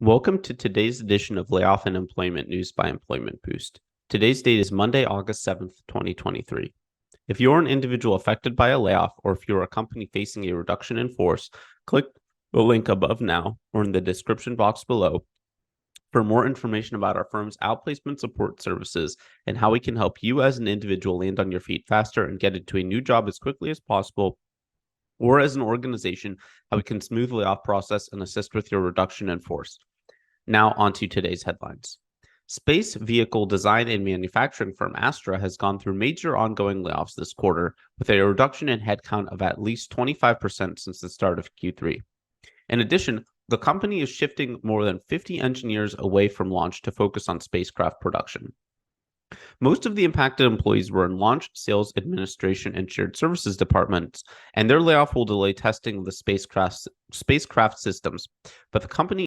Welcome to today's edition of Layoff and Employment News by Employment Boost. Today's date is Monday, August 7th, 2023. If you're an individual affected by a layoff, or if you're a company facing a reduction in force, click the link above now or in the description box below for more information about our firm's outplacement support services and how we can help you as an individual land on your feet faster and get into a new job as quickly as possible, or as an organization, how we can smooth the layoff process and assist with your reduction in force. Now on to today's headlines. Space vehicle design and manufacturing firm Astra has gone through major ongoing layoffs this quarter, with a reduction in headcount of at least 25% since the start of Q3. In addition, the company is shifting more than 50 engineers away from launch to focus on spacecraft production. Most of the impacted employees were in launch, sales, administration, and shared services departments, and their layoff will delay testing of the spacecraft systems. But the company